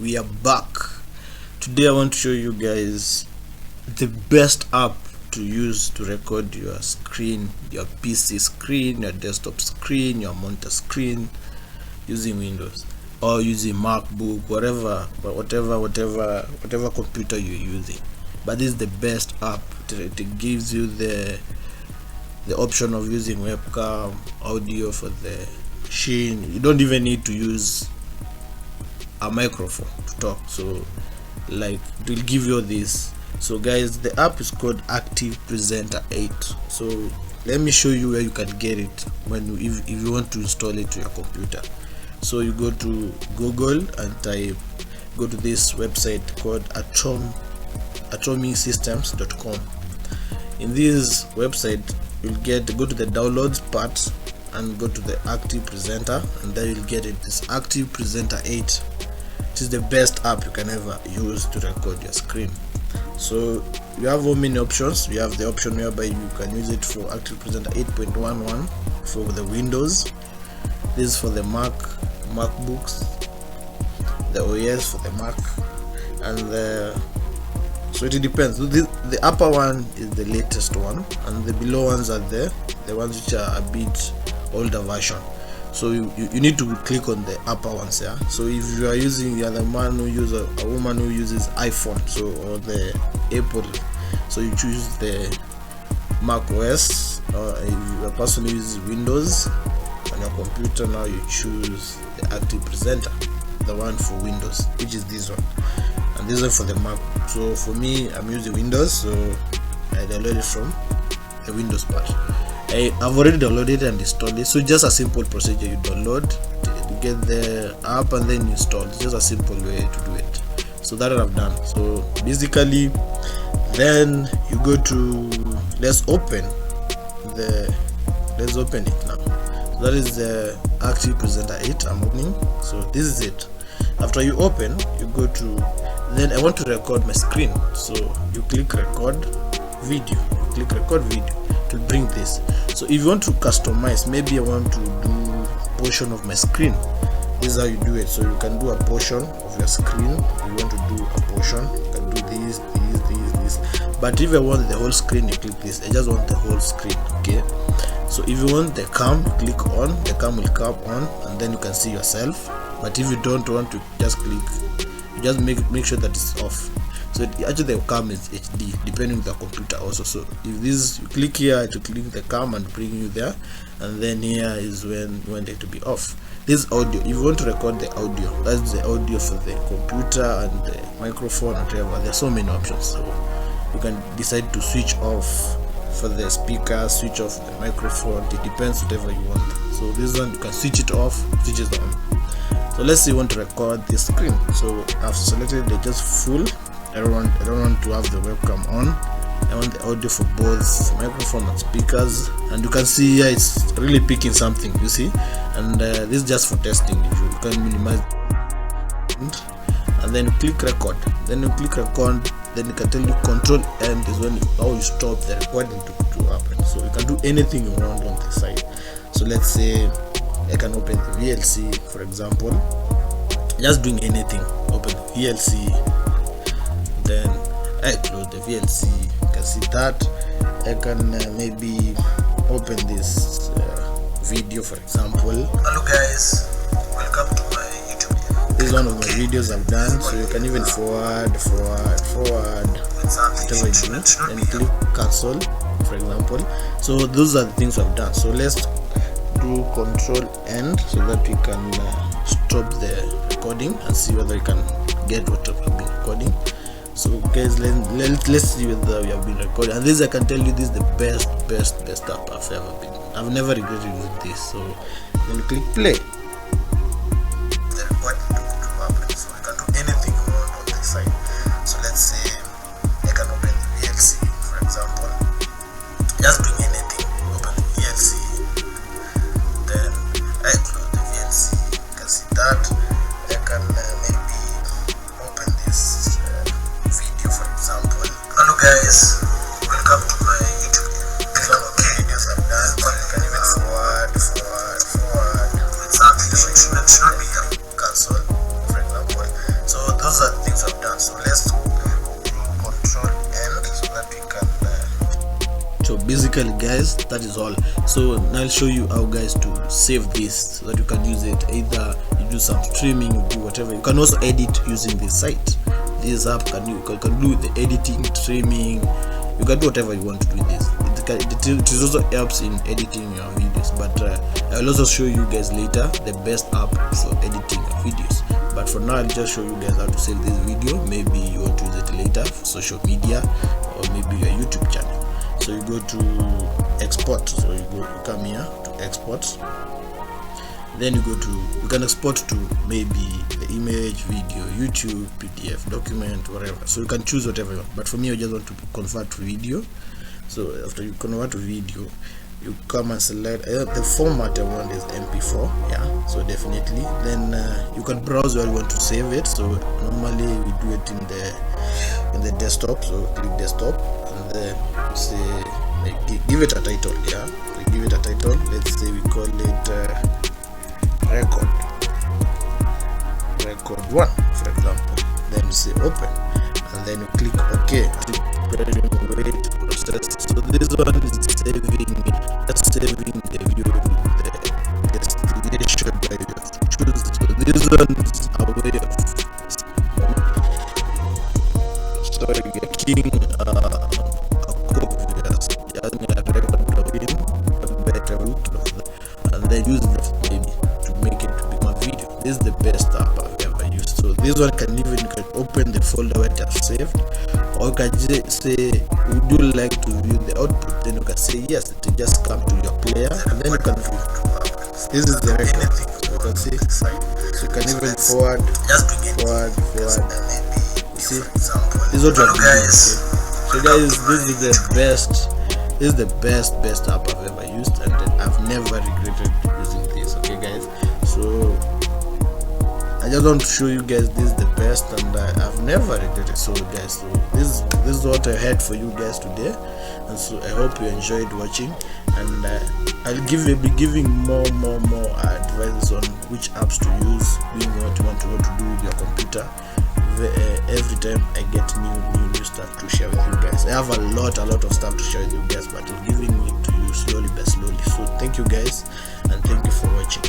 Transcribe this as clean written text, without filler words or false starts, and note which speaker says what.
Speaker 1: we are back. Today I want to show you guys the best app to use to record your screen, your PC screen, your desktop screen, your monitor screen, using Windows or using MacBook, whatever computer you're using. But this is the best app. It gives you the option of using webcam, audio for the machine. You don't even need to use a microphone to talk, so like it will give you this. So guys, the app is called ActivePresenter 8. so let me show you where you can get it if you want to install it to your computer. So you go to Google and go to this website called atomisystems.com. in this website you'll go to the downloads part and go to the ActivePresenter, and then you'll get it. This ActivePresenter 8. It is the best app you can ever use to record your screen. So you have how many options? You have the option whereby you can use it for ActivePresenter 8.11 for the Windows. This is for the MacBooks, the OS for the Mac, and so it depends. The upper one is the latest one, and the below ones are the ones which are a bit older version. So you need to click on the upper ones. Yeah. So if you are using, you are the man who uses a woman who uses iPhone, so or the Apple, so you choose the Mac OS. Or if you are a person who uses Windows on your computer, now you choose the ActivePresenter, the one for Windows, which is this one, and this one for the Mac. So for me, I'm using Windows, so I download it from the Windows part. I've already downloaded and installed it. So just a simple procedure: you download, you get the app, and then you install. It's just a simple way to do it. So that I've done. So basically, then you go to let's open it now. So that is the ActivePresenter 8 I'm opening. So this is it. After you open, you go to, then I want to record my screen. So you click record video. You click record video to bring this. So if you want to customize, maybe I want to do a portion of my screen, this is how you do it. So you can do a portion of your screen. You want to do a portion, you can do this. But if I want the whole screen, you click this. I just want the whole screen. Okay. So if you want the cam, click on, the cam will come on, and then you can see yourself. But if you don't want to, just click, you just make sure that it's off. So actually the cam is HD depending on the computer also. So if this, you click here to click the cam and bring you there, and then here is when you want it to be off. This audio, if you want to record the audio, that's the audio for the computer and the microphone, whatever. There's so many options. So you can decide to switch off for the speaker, switch off the microphone. It depends whatever you want. So this one you can switch it off, switch it on. So let's say you want to record this screen. So I've selected the just full. I don't want to have the webcam on. I want the audio for both microphone and speakers, and you can see here it's really picking something, you see. And this is just for testing. You can minimize, and then you click record. Then you click record. Then you can tell you Control End is how you stop the recording to happen. So you can do anything you want on the side. So let's say I can open the VLC, for example. Just doing anything. Open the VLC. Then I close the VLC. You can see that. I can maybe open this video, for example. Hello guys, welcome to my YouTube. This is one of my videos I've done. So you can even forward whatever you do, and click cancel, for example. So those are the things I've done. So let's do Control End so that we can stop the recording and see whether we can get what I've been recording. So guys, let's see whether we have been recording. And this, I can tell you, this is the best app I've ever been. I've never regretted with this. So then you click play. The recording to happen. So you can do anything you want on this side. So let's say I can open the VLC, for example. Just doing anything. Open the VLC. Then I close the VLC. You can see that. I can maybe open this video, for example. Hello guys, welcome to my YouTube. These are the videos I've done. You can even forward with something. that is all. So now I'll show you how guys to save this so that you can use it. Either you do some streaming, you do whatever. You can also edit using this site. This app can do the editing, streaming. You can do whatever you want to do with this. It also helps in editing your videos, but I will also show you guys later the best app for editing your videos. But for now, I'll just show you guys how to save this video. Maybe you want to use it later for social media or maybe your YouTube channel. So you go to export. So you come here to export. Then you can export to maybe the image, video, YouTube, PDF, document, whatever. So you can choose whatever you want. But for me, I just want to convert to video. So after you convert to video, you come and select the format I want is MP4. Yeah, so definitely. Then you can browse where you want to save it. So normally we do it in the desktop. So click desktop and then say give it a title. Yeah, we give it a title. Let's say we call it record 1, for example. Then you say open and then you click OK. Wait, process. So this one is saving the view of the destination that you have to choose. So this one is a way of getting a copy, a record of him, a better route of that, and then use that maybe to make it become a video. This is the best app I've ever used. So this one you can open the folder where it has saved, or you can say would you like to view the output. Then you can say yes, it will just come to your player and then you can view. This is the record. So you can see, so you can even forward. See, this is what you have to do. Okay? So guys, this is the best app I've ever used, and I've never regretted using this. Okay guys, so I just want to show you guys this is the best, and I've never regretted. So guys, so this is what I had for you guys today, and so I hope you enjoyed watching, and I'll be giving more advices on which apps to use, doing what you want to do with your computer. Every time I get new stuff to share with you guys. I have a lot of stuff to share with you guys, but I'm giving it to you slowly but slowly. So thank you guys, and thank you for watching.